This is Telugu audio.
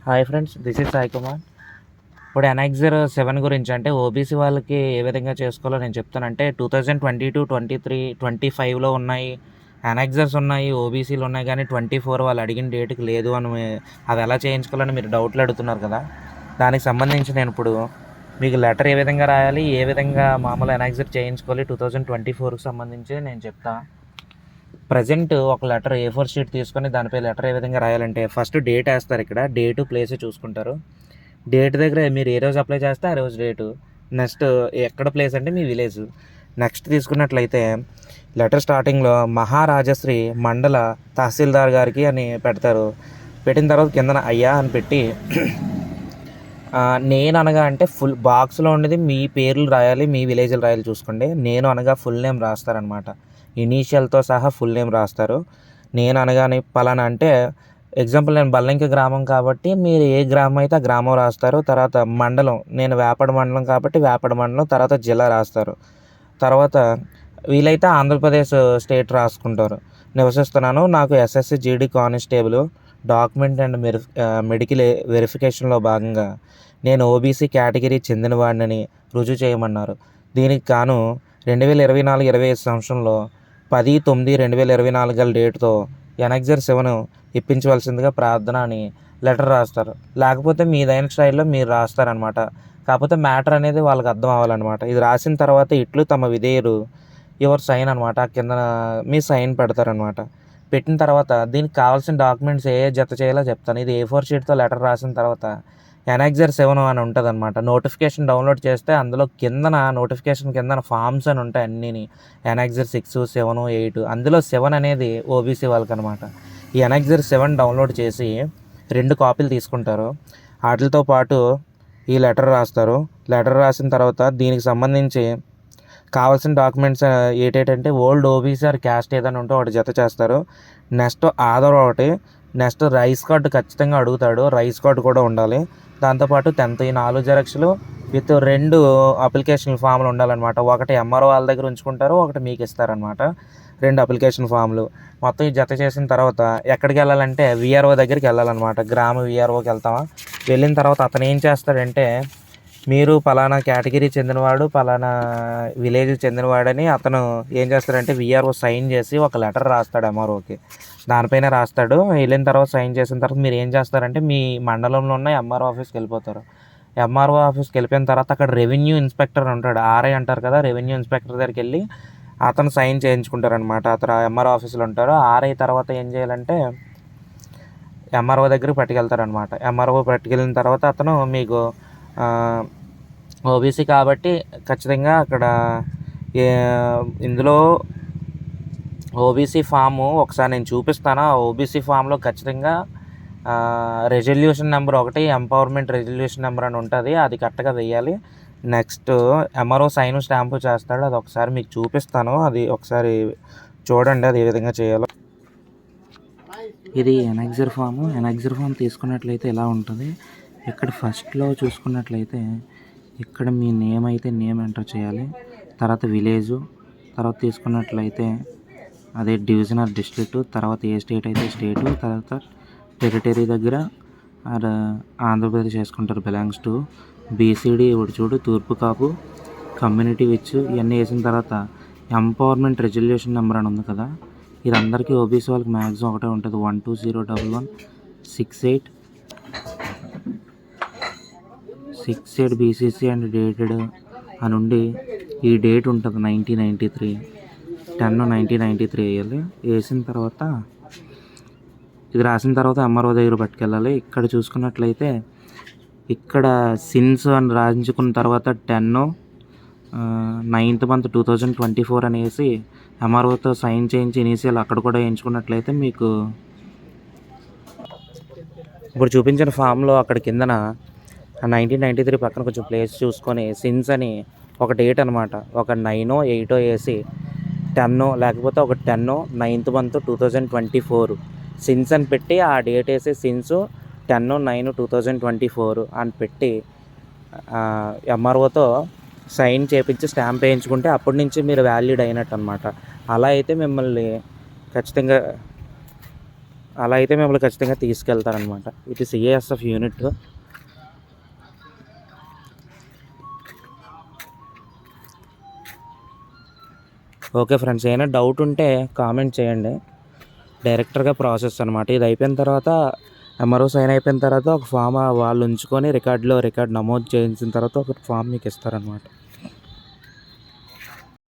Hi friends, this is Sai Kumar. ఇప్పుడు ఎన్ఎక్సర్ 7 గురించి అంటే ఓబీసీ వాళ్ళకి ఏ విధంగా చేసుకోవాలో నేను చెప్తాను. అంటే 2022, 23, 25లో ఉన్నాయి ఎన్ఎక్సర్స్ ఉన్నాయి, ఓబీసీలు ఉన్నాయి, కానీ 24 వాళ్ళు అడిగిన డేట్కి లేదు అని అది ఎలా చేయించుకోవాలని మీరు డౌట్లు అడుగుతున్నారు కదా. దానికి సంబంధించి నేను ఇప్పుడు మీకు లెటర్ ఏ విధంగా రాయాలి, ఏ విధంగా మామూలు ఎన్ఎక్సర్ చేయించుకోవాలి 2024కి సంబంధించి నేను చెప్తాను. ప్రజెంట్ ఒక లెటర్ A4 షీట్ తీసుకొని దానిపై లెటర్ ఏ విధంగా రాయాలంటే ఫస్ట్ డేట్ వేస్తారు. ఇక్కడ డేటు ప్లేస్ చూసుకుంటారు. డేట్ దగ్గర మీరు ఏ రోజు అప్లై చేస్తే ఆ రోజు డేటు, నెక్స్ట్ ఎక్కడ ప్లేస్ అంటే మీ విలేజ్. నెక్స్ట్ తీసుకున్నట్లయితే లెటర్ స్టార్టింగ్లో మహారాజశ్రీ మండల తహసీల్దార్ గారికి అని పెడతారు. పెట్టిన తర్వాత కిందన అయ్యా అని పెట్టి నేను అనగా అంటే ఫుల్ బాక్స్లో ఉండేది మీ పేర్లు రాయాలి, మీ విలేజ్లు రాయాలి చూసుకోండి. నేను అనగా ఫుల్ నేమ్ రాస్తారనమాట. ఇనీషియల్తో సహా ఫుల్ నేమ్ రాస్తారు. నేను అనగానే పలానా అంటే ఎగ్జాంపుల్ నేను బల్లంకి గ్రామం కాబట్టి మీరు ఏ గ్రామం అయితే ఆ గ్రామం రాస్తారు. తర్వాత మండలం, నేను వేపడ మండలం కాబట్టి వేపడ మండలం, తర్వాత జిల్లా రాస్తారు. తర్వాత వీలైతే ఆంధ్రప్రదేశ్ స్టేట్ రాసుకుంటారు. నివసిస్తున్నాను, నాకు SSC GD constable document and medical వెరిఫికేషన్లో భాగంగా నేను ఓబీసీ కేటగిరీ చెందినవాడిని రుజువు చేయమన్నారు. దీనికి గాను 2024-25 సంవత్సరంలో 10/9/2024 గల డేట్తో ఎన్ఎక్సర్ 7 ఇప్పించవలసిందిగా ప్రార్థన అని లెటర్ రాస్తారు. లేకపోతే మీదైన స్టైల్లో మీరు రాస్తారనమాట. కాకపోతే మ్యాటర్ అనేది వాళ్ళకి అర్థం అవ్వాలన్నమాట. ఇది రాసిన తర్వాత ఇట్లు తమ విధేయులు యువర్ సైన్ అనమాట. కింద మీ సైన్ పెడతారనమాట. పెట్టిన తర్వాత దీనికి కావాల్సిన డాక్యుమెంట్స్ ఏ జత చేయాలో చెప్తాను. ఇది A4 షీట్తో లెటర్ రాసిన తర్వాత ఎన్ఎక్సర్ 7 అని ఉంటుంది అనమాట. నోటిఫికేషన్ డౌన్లోడ్ చేస్తే అందులో కిందన నోటిఫికేషన్ కిందన ఫామ్స్ అని ఉంటాయి అన్నీని. ఎన్ఎక్సర్ 6, 7, 8, అందులో 7 అనేది ఓబీసీ వాళ్ళకి అనమాట. ఈ ఎన్ఎక్సర్ 7 డౌన్లోడ్ చేసి 2 కాపీలు తీసుకుంటారు. వాటితో పాటు ఈ లెటర్ రాస్తారు. లెటర్ రాసిన తర్వాత దీనికి సంబంధించి కావాల్సిన డాక్యుమెంట్స్ ఏంటంటే ఓల్డ్ ఓబీసీ ఆర్ క్యాస్ట్ ఏదైనా ఉంటే ఒకటి జత చేస్తారు. నెక్స్ట్ ఆధార్ ఒకటి, నెక్స్ట్ రైస్ కార్డు ఖచ్చితంగా అడుగుతాడు. రైస్ కార్డు కూడా ఉండాలి. దాంతోపాటు 10th ఈ 4 జెరాక్స్లు విత్ 2 అప్లికేషన్ ఫామ్లు ఉండాలన్నమాట. ఒకటి ఎంఆర్ఓ వాళ్ళ దగ్గర ఉంచుకుంటారు, ఒకటి మీకు ఇస్తారనమాట. 2 అప్లికేషన్ ఫామ్లు మొత్తం ఈ జత చేసిన తర్వాత ఎక్కడికి వెళ్ళాలంటే విఆర్ఓ దగ్గరికి వెళ్ళాలన్నమాట. గ్రామ విఆర్ఓకి వెళ్తామా. వెళ్ళిన తర్వాత అతను ఏం చేస్తాడంటే మీరు పలానా కేటగిరీ చెందినవాడు, పలానా విలేజ్ చెందినవాడని అతను ఏం చేస్తాడంటే విఆర్ఓ సైన్ చేసి ఒక లెటర్ రాస్తాడు ఎంఆర్ఓకి. దానిపైన రాస్తాడు. వెళ్ళిన తర్వాత సైన్ చేసిన తర్వాత మీరు ఏం చేస్తారంటే మీ మండలంలో ఉన్న ఎంఆర్ఓ ఆఫీస్కి వెళ్ళిపోతారు. ఎంఆర్ఓ ఆఫీస్కి వెళ్ళిపోయిన తర్వాత అక్కడ రెవెన్యూ ఇన్స్పెక్టర్ ఉంటాడు, ఆర్ఐ అంటారు కదా. రెవెన్యూ ఇన్స్పెక్టర్ దగ్గరికి వెళ్ళి అతను సైన్ చేయించుకుంటారనమాట. అతను ఎంఆర్ఓ ఆఫీస్లో ఉంటారు. ఆర్ఐ తర్వాత ఏం చేయాలంటే ఎంఆర్ఓ దగ్గరికి పట్టుకెళ్తారనమాట. ఎంఆర్ఓ పట్టుకెళ్ళిన తర్వాత అతను మీకు ఓబీసీ కాబట్టి ఖచ్చితంగా అక్కడ ఇందులో ఓబీసీ ఫాము ఒకసారి నేను చూపిస్తాను. ఆ ఓబీసీ ఫామ్లో ఖచ్చితంగా resolution number 1, empowerment resolution number అని ఉంటుంది. అది కరెక్ట్గా వేయాలి. నెక్స్ట్ ఎంఆర్ఓ సైన్ స్టాంపు చేస్తాడు. అది ఒకసారి మీకు చూపిస్తాను. అది ఒకసారి చూడండి అది ఏ విధంగా చేయాలో. ఇది ఎన్ఎక్సర్ ఫాము. ఎన్ఎక్సర్ ఫామ్ తీసుకున్నట్లయితే ఇలా ఉంటుంది. ఇక్కడ ఫస్ట్లో చూసుకున్నట్లయితే ఇక్కడ మీ నేమ్ అయితే నేమ్ ఎంటర్ చేయాలి. తర్వాత విలేజు, తర్వాత తీసుకున్నట్లయితే అదే డివిజన్ ఆర్ డిస్ట్రిక్ట్, తర్వాత ఏ స్టేట్ అయితే స్టేటు, తర్వాత టెరిటరీ దగ్గర ఆంధ్రప్రదేశ్ వేసుకుంటారు. బిలాంగ్స్ టు బీసీడీ ఒకటి చూడు, తూర్పు కాపు, కమ్యూనిటీ విచ్ ఇవన్నీ వేసిన తర్వాత ఎంపవర్మెంట్ రెజల్యూషన్ నెంబర్ అని ఉంది కదా. ఇది అందరికీ ఓబీసీ వాళ్ళకి మ్యాక్సిమం ఒకటే ఉంటుంది. 1201168 బీసీసీ అండ్ డేటెడ్ అని ఉండి ఈ డేట్ ఉంటుంది 1993 10/1993 వేయాలి. వేసిన తర్వాత ఇది రాసిన తర్వాత ఎంఆర్ఓ దగ్గర పట్టుకెళ్ళాలి. ఇక్కడ చూసుకున్నట్లయితే ఇక్కడ సిన్స్ అని రాయించుకున్న తర్వాత 10/9th month 2024 అనేసి ఎంఆర్ఓతో సైన్ చేయించి ఇనీషియల్ అక్కడ కూడా వేయించుకున్నట్లయితే మీకు ఇప్పుడు చూపించిన ఫామ్లో అక్కడ కిందన 1993 పక్కన కొంచెం ప్లేస్ చూసుకొని సిన్స్ అని ఒక డేట్ అనమాట, ఒక 9, 8 వేసి 10 లేకపోతే ఒక 10/9th month 2024 సిన్స్ అని పెట్టి ఆ డేట్ వేసి సిన్స్ 10/9/2024 అని పెట్టి ఎంఆర్ఓతో సైన్ చేయించి స్టాంప్ వేయించుకుంటే అప్పటి నుంచి మీరు వ్యాలిడ్ అయినట్టు అనమాట. అలా అయితే మిమ్మల్ని ఖచ్చితంగా అలా అయితే మిమ్మల్ని ఖచ్చితంగా తీసుకెళ్తారనమాట. ఇది సిఏఎస్ఎఫ్ యూనిట్. ఓకే ఫ్రెండ్స్, ఏమైనా డౌట్ ఉంటే కామెంట్ చేయండి. డైరెక్టర్గా ప్రాసెస్ అనమాట. ఇది అయిపోయిన తర్వాత ఎంఆర్ఓ సైన్ అయిపోయిన తర్వాత ఒక ఫామ్ వాళ్ళు ఉంచుకొని రికార్డ్ నమోదు చేయించిన తర్వాత ఒక ఫామ్ మీకు ఇస్తారనమాట.